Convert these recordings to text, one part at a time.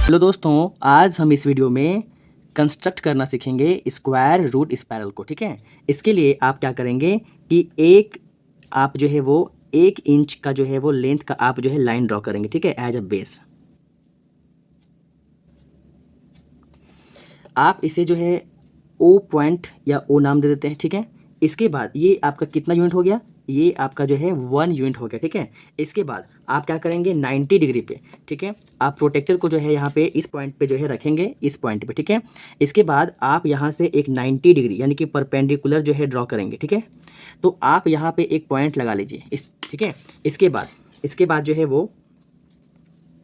Hello दोस्तों, आज हम इस वीडियो में कंस्ट्रक्ट करना सीखेंगे स्क्वायर रूट स्पायरल को। ठीक है, इसके लिए आप क्या करेंगे कि आप जो है वो 1 इंच का जो है वो लेंथ का आप जो है लाइन ड्रॉ करेंगे। ठीक है, एज अ बेस आप इसे जो है ओ पॉइंट या ओ नाम दे देते हैं। ठीक है, इसके बाद ये आपका कितना यूनिट हो गया, ये आपका जो है 1 यूनिट हो गया। ठीक है, इसके बाद आप क्या करेंगे 90 डिग्री पे। ठीक है, आप प्रोटेक्टर को जो है यहाँ पे इस पॉइंट पे जो है रखेंगे, इस पॉइंट पे। ठीक है, इसके बाद आप यहाँ से एक 90 डिग्री यानी कि परपेंडिकुलर जो है ड्रॉ करेंगे। ठीक है, तो आप यहाँ पे एक पॉइंट लगा लीजिए इस। ठीक है, इसके बाद जो है वो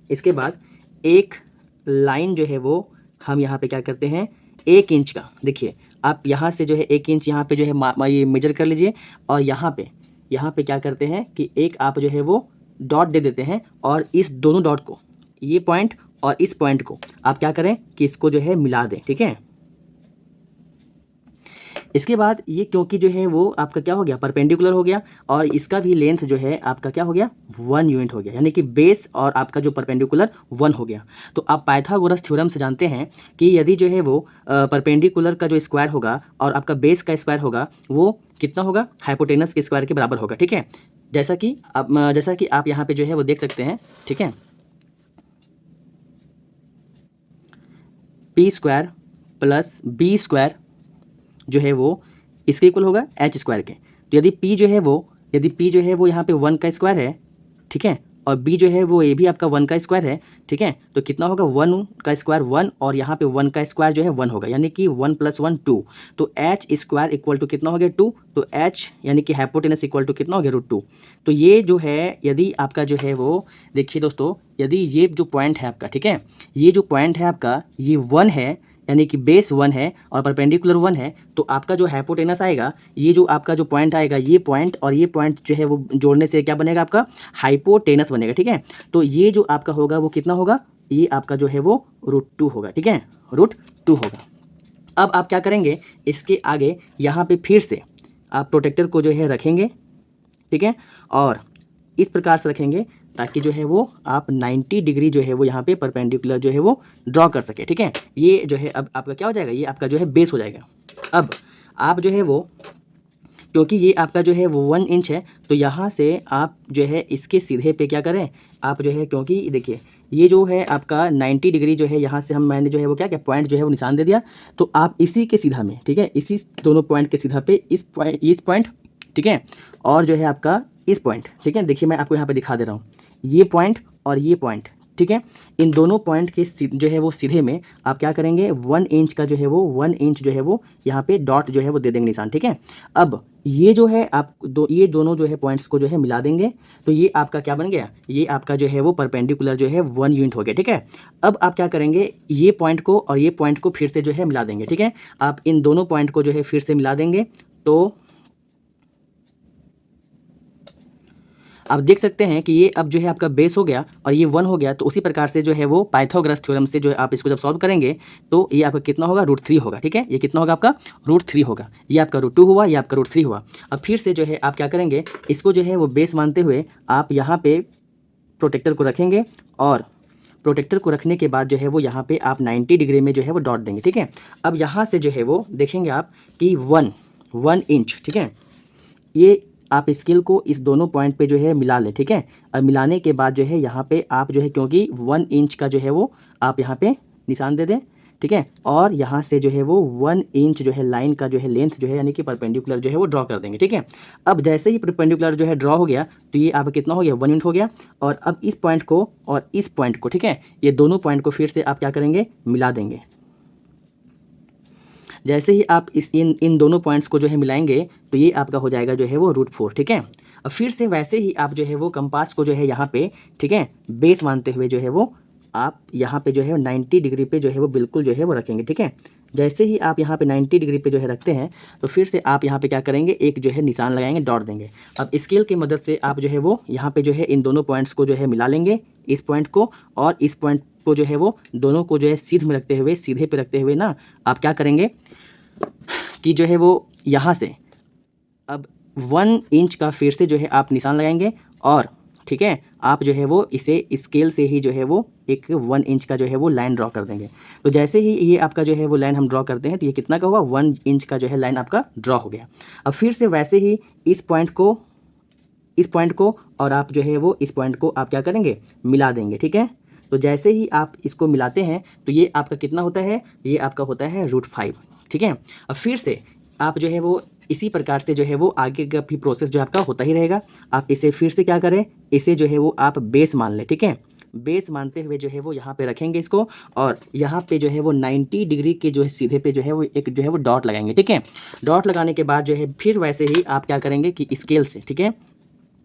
इसके बाद एक लाइन जो है वो हम यहाँ पे क्या करते हैं 1 इंच का। देखिए, आप यहाँ से जो है 1 इंच यहाँ पे जो है ये मेजर कर लीजिए, और यहाँ पे क्या करते हैं कि एक आप जो है वो डॉट दे देते हैं, और इस दोनों डॉट को, ये पॉइंट और इस पॉइंट को आप क्या करें कि इसको जो है मिला दें। ठीक है, इसके बाद ये क्योंकि जो है वो आपका क्या हो गया परपेंडिकुलर हो गया, और इसका भी लेंथ जो है आपका क्या हो गया 1 यूनिट हो गया, यानी कि बेस और आपका जो परपेंडिकुलर 1 हो गया। तो आप पाइथागोरस थ्योरम से जानते हैं कि यदि जो है वो परपेंडिकुलर का जो स्क्वायर होगा और आपका बेस का स्क्वायर होगा वो कितना होगा, हाइपोटेनस के स्क्वायर के बराबर होगा। ठीक है, जैसा कि आप यहाँ पे जो है वो देख सकते हैं। ठीक है, P square plus B square जो है वो इसके इक्वल होगा एच स्क्वायर के। तो यदि पी जो है वो यहाँ पे 1 का स्क्वायर है। ठीक है, और बी जो है वो ये भी आपका 1 का स्क्वायर है। ठीक है, तो कितना होगा 1 का स्क्वायर 1, और यहाँ पे 1 का स्क्वायर जो है 1 होगा, यानी कि 1 + 1 2। तो एच स्क्वायर इक्वल टू कितना हो गया 2। तो एच यानी कि हाइपोटेनस इक्वल टू कितना हो गया √2। तो ये जो है यदि आपका जो है वो देखिए दोस्तों, यदि ये जो पॉइंट है आपका, ठीक है, ये जो पॉइंट है आपका ये 1 है, यानी कि बेस 1 है और परपेंडिकुलर 1 है, तो आपका जो हाइपोटेनस आएगा, ये जो आपका जो पॉइंट आएगा, ये पॉइंट और ये पॉइंट जो है वो जोड़ने से क्या बनेगा आपका हाइपोटेनस बनेगा। ठीक है, तो ये जो आपका होगा वो कितना होगा, ये आपका जो है वो √2 होगा। ठीक है, √2 होगा। अब आप क्या करेंगे, इसके आगे यहाँ पे फिर से आप प्रोटेक्टर को जो है रखेंगे। ठीक है, और इस प्रकार से रखेंगे ताकि जो है वो आप 90 डिग्री जो है वो यहाँ पे परपेंडिकुलर जो है वो ड्रॉ कर सके। ठीक है, ये जो है अब आपका क्या हो जाएगा, ये आपका जो है बेस हो जाएगा। अब आप जो है वो, क्योंकि ये आपका जो है वो 1 इंच है, तो यहाँ से आप जो है इसके सीधे पे क्या करें, आप जो है, क्योंकि देखिए ये जो है आपका 90 डिग्री जो है यहाँ से मैंने जो है वो क्या क्या पॉइंट जो है वो निशान दे दिया, तो आप इसी के सीधा में, ठीक है, इसी दोनों पॉइंट के सीधा पे इस पॉइंट, ठीक है, और जो है आपका इस पॉइंट, ठीक है, देखिए मैं आपको यहाँ पे दिखा दे रहा हूँ, ये पॉइंट और ये पॉइंट, ठीक है, इन दोनों पॉइंट के जो है वो सीधे में आप क्या करेंगे 1 इंच का जो है वो 1 इंच जो है वो यहाँ पे डॉट जो है वो दे देंगे निशान। ठीक है, अब ये जो है आप ये दोनों जो है पॉइंट्स को जो है मिला देंगे, तो ये आपका क्या बन गया, ये आपका जो है वो परपेंडिकुलर जो है 1 यूनिट हो गया। ठीक है, अब आप क्या करेंगे, ये पॉइंट को और ये पॉइंट को फिर से जो है मिला देंगे। ठीक है, आप इन दोनों पॉइंट को जो है फिर से मिला देंगे, तो आप देख सकते हैं कि ये अब जो है आपका बेस हो गया और ये 1 हो गया। तो उसी प्रकार से जो है वो पाइथागोरस थ्योरम से जो है आप इसको जब सॉल्व करेंगे तो ये आपका कितना होगा √3 होगा। ठीक है, ये कितना होगा आपका √3 होगा, ये आपका √2 हुआ, ये आपका √3 हुआ। अब फिर से जो है आप क्या करेंगे, इसको जो है वो बेस मानते हुए आप यहाँ पे प्रोटेक्टर को रखेंगे, और प्रोटेक्टर को रखने के बाद जो है वो यहाँ पे आप 90 डिग्री में जो है वो डॉट देंगे। ठीक है, अब यहाँ से जो है वो देखेंगे आप कि 1 इंच, ठीक है, ये आप स्केल को इस दोनों पॉइंट पे जो है मिला लें। ठीक है, और मिलाने के बाद जो है यहाँ पे आप जो है, क्योंकि 1 इंच का जो है वो आप यहाँ पे निशान दे दें। ठीक है, और यहाँ से जो है वो 1 इंच जो है लाइन का जो है लेंथ जो है यानी कि परपेंडिकुलर जो है वो ड्रॉ कर देंगे। ठीक है, अब जैसे ही परपेंडिकुलर जो है ड्रॉ हो गया तो ये आपका कितना हो गया 1 यूनिट हो गया, और अब इस पॉइंट को और इस पॉइंट को, ठीक है, ये दोनों पॉइंट को फिर से आप क्या करेंगे मिला देंगे। जैसे ही आप इन दोनों पॉइंट्स को जो है मिलाएंगे तो ये आपका हो जाएगा जो है वो √4। ठीक है, अब फिर से वैसे ही आप जो है वो कंपास को जो है यहाँ पे, ठीक है, बेस मानते हुए जो है वो आप यहाँ पे जो है 90 डिग्री पे जो है वो बिल्कुल जो है वो रखेंगे। ठीक है, जैसे ही आप यहाँ पे 90 डिग्री पे जो है रखते हैं तो फिर से आप यहाँ पे क्या करेंगे, एक जो है निशान लगाएंगे, डॉट देंगे। अब स्केल की मदद से आप जो है वो यहाँ पे जो है इन दोनों पॉइंट्स को जो है मिला लेंगे, इस पॉइंट को और इस पॉइंट को जो है वो दोनों को जो है सीधे पे रखते हुए ना आप क्या करेंगे कि जो है वो यहाँ से अब 1 इंच का फिर से जो है आप निशान लगाएंगे, और ठीक है, आप जो है वो इसे स्केल से ही जो है वो एक 1 इंच का जो है वो लाइन ड्रॉ कर देंगे। तो जैसे ही ये आपका जो है वो लाइन हम ड्रॉ करते हैं तो ये कितना का हुआ, 1 इंच का जो है लाइन आपका ड्रॉ हो गया। अब फिर से वैसे ही इस पॉइंट को और आप जो है वो इस पॉइंट को आप क्या करेंगे, मिला देंगे। ठीक है, तो जैसे ही आप इसको मिलाते हैं तो ये आपका कितना होता है, ये आपका होता है √5। ठीक है, अब फिर से आप जो है वो इसी प्रकार से जो है वो आगे का भी प्रोसेस जो आपका होता ही रहेगा। आप इसे फिर से क्या करें, इसे जो है वो आप बेस मान लें। ठीक है, बेस मानते हुए जो है वो यहाँ पे रखेंगे इसको, और यहाँ पे जो है वो 90 डिग्री के जो है सीधे पे जो है वो एक जो है वो डॉट लगाएंगे। ठीक है, डॉट लगाने के बाद जो है फिर वैसे ही आप क्या करेंगे कि स्केल से, ठीक है,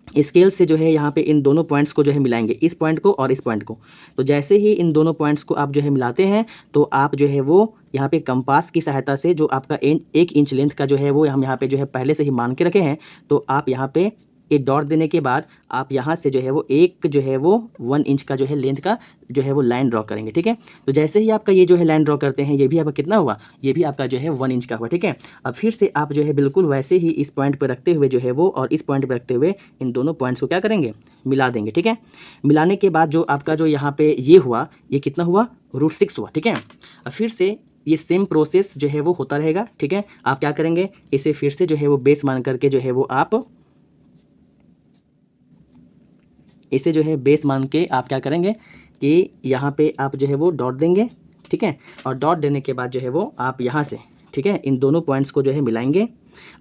स्केल से जो है यहाँ पे इन दोनों पॉइंट्स को जो है मिलाएंगे, इस पॉइंट को और इस पॉइंट को। तो जैसे ही इन दोनों पॉइंट्स को आप जो है मिलाते हैं तो आप जो है वो यहाँ पे कंपास की सहायता से जो आपका 1 इंच लेंथ का जो है वो हम यहाँ पे जो है पहले से ही मान के रखे हैं, तो आप यहाँ पे एक डॉट देने के बाद आप यहाँ से जो है वो एक जो है वो 1 इंच का जो है लेंथ का जो है वो लाइन ड्रॉ करेंगे। ठीक है, तो जैसे ही आपका ये जो है लाइन ड्रॉ करते हैं, ये भी आपका कितना हुआ, ये भी आपका जो है 1 इंच का हुआ। ठीक है, अब फिर से आप जो है बिल्कुल वैसे ही इस पॉइंट पर रखते हुए जो है वो और इस पॉइंट पर रखते हुए इन दोनों पॉइंट्स को क्या करेंगे, मिला देंगे। ठीक है, मिलाने के बाद जो आपका जो यहाँ पे ये हुआ, ये कितना हुआ, √6 हुआ। ठीक है, अब फिर से ये सेम प्रोसेस जो है वो होता रहेगा। ठीक है, आप क्या करेंगे, इसे फिर से जो है वो बेस मान करके जो है वो आप इसे जो है बेस मान के आप क्या करेंगे कि यहाँ पे आप जो है वो डॉट देंगे। ठीक है, और डॉट देने के बाद जो है वो आप यहाँ से, ठीक है, इन दोनों पॉइंट्स को जो है मिलाएंगे,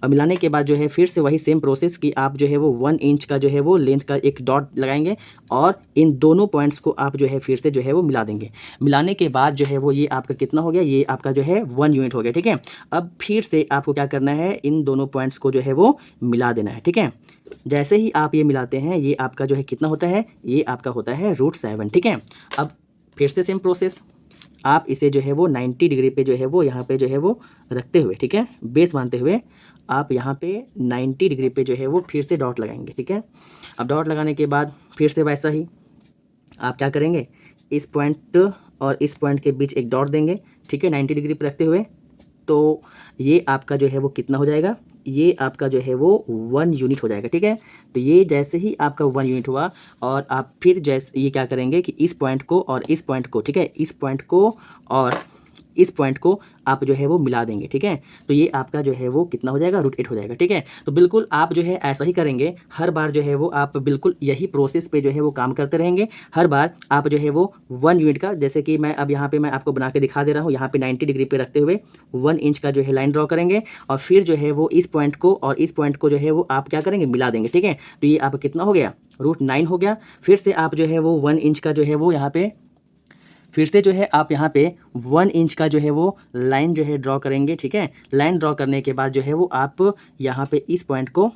और मिलाने के बाद जो है फिर से वही सेम प्रोसेस कि आप जो है वो 1 इंच का जो है वो लेंथ का एक डॉट लगाएंगे और इन दोनों पॉइंट्स को आप जो है फिर से जो है वो मिला देंगे। मिलाने के बाद जो है वो ये आपका कितना हो गया, ये आपका जो है 1 यूनिट हो गया। ठीक है, अब फिर से आपको क्या करना है, इन दोनों पॉइंट्स को जो है वो मिला देना है। ठीक है, जैसे ही आप ये मिलाते हैं ये आपका जो है कितना होता है, ये आपका होता है √7। ठीक है, अब फिर से सेम प्रोसेस, आप इसे जो है वो 90 डिग्री पे जो है वो यहाँ पे जो है वो रखते हुए, ठीक है, बेस मानते हुए आप यहाँ पे 90 डिग्री पे जो है वो फिर से डॉट लगाएंगे। ठीक है, अब डॉट लगाने के बाद फिर से वैसा ही आप क्या करेंगे, इस पॉइंट और इस पॉइंट के बीच एक डॉट देंगे। ठीक है, 90 डिग्री पे रखते हुए, तो ये आपका जो है वो कितना हो जाएगा, ये आपका जो है वो 1 यूनिट हो जाएगा। ठीक है, तो ये जैसे ही आपका 1 यूनिट हुआ और आप फिर जैसे ये क्या करेंगे कि इस पॉइंट को और इस पॉइंट को, ठीक है, इस पॉइंट को और इस पॉइंट को आप जो है वो मिला देंगे। ठीक है, तो ये आपका जो है वो कितना हो जाएगा, √8 हो जाएगा। ठीक है, तो बिल्कुल आप जो है ऐसा ही करेंगे, हर बार जो है वो आप बिल्कुल यही प्रोसेस पे जो है वो काम करते रहेंगे। हर बार आप जो है वो 1 यूनिट का, जैसे कि मैं अब यहाँ पे मैं आपको बना के दिखा दे रहा हूँ, यहाँ पे 90 डिग्री पे रखते हुए 1 इंच का जो है लाइन ड्रॉ करेंगे और फिर जो है वो इस पॉइंट को और इस पॉइंट को जो है वो आप क्या करेंगे, मिला देंगे। ठीक है, तो ये आपका कितना हो गया, √9 हो गया। फिर से आप जो है वो 1 इंच का जो है वो यहाँ पे फिर से जो है आप यहाँ पे 1 इंच का जो है वो लाइन जो है ड्रॉ करेंगे। ठीक है, लाइन ड्रॉ करने के बाद जो है वो आप यहाँ पे इस पॉइंट को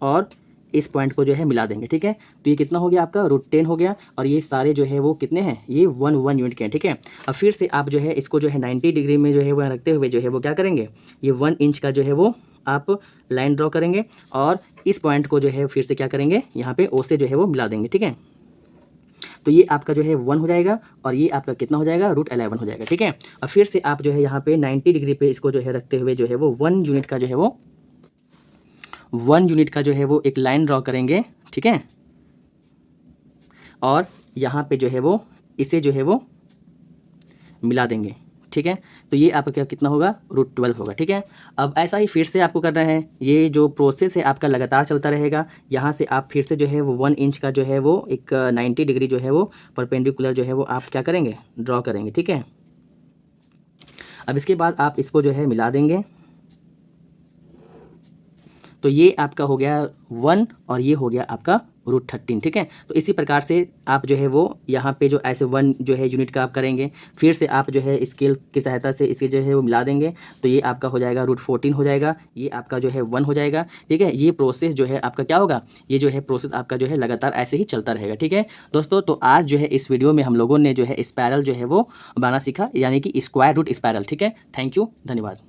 और इस पॉइंट को जो है मिला देंगे। ठीक है, तो ये कितना हो गया आपका, √10 हो गया, और ये सारे जो है वो कितने हैं, ये 1 यूनिट के हैं। ठीक है, अब फिर से आप जो है इसको जो है 90 डिग्री में जो है वो रखते हुए जो है वो क्या करेंगे, ये 1 इंच का जो है वो आप लाइन ड्रॉ करेंगे और इस पॉइंट को जो है फिर से क्या करेंगे, यहाँ पे ओ से जो है वो मिला देंगे। ठीक है, तो ये आपका जो है 1 हो जाएगा और ये आपका कितना हो जाएगा, √11 हो जाएगा। ठीक है, अब फिर से आप जो है यहाँ पे 90 डिग्री पे इसको जो है रखते हुए जो है वो 1 यूनिट का जो है वो 1 यूनिट का जो है वो एक लाइन ड्रॉ करेंगे। ठीक है, और यहाँ पे जो है वो इसे जो है वो मिला देंगे। ठीक है, तो ये आपका क्या कितना होगा, √12 होगा। ठीक है, अब ऐसा ही फिर से आपको करना है, ये जो प्रोसेस है आपका लगातार चलता रहेगा। यहाँ से आप फिर से जो है वो 1 इंच का जो है वो एक 90 डिग्री जो है वो परपेंडिकुलर जो है वो आप क्या करेंगे, ड्रॉ करेंगे। ठीक है, अब इसके बाद आप इसको जो है मिला देंगे, तो ये आपका हो गया 1 और ये हो गया आपका √13। ठीक है, तो इसी प्रकार से आप जो है वो यहाँ पे जो ऐसे 1 जो है यूनिट का आप करेंगे, फिर से आप जो है स्केल की सहायता से इसे जो है वो मिला देंगे, तो ये आपका हो जाएगा √14 हो जाएगा, ये आपका जो है 1 हो जाएगा। ठीक है, ये प्रोसेस जो है आपका क्या होगा, ये जो है प्रोसेस आपका जो है लगातार ऐसे ही चलता रहेगा। ठीक है दोस्तों, तो आज जो है इस वीडियो में हम लोगों ने जो है स्पायरल जो है वो बनाना सीखा, यानी कि स्क्वायर रूट स्पायरल। ठीक है, थैंक यू, धन्यवाद।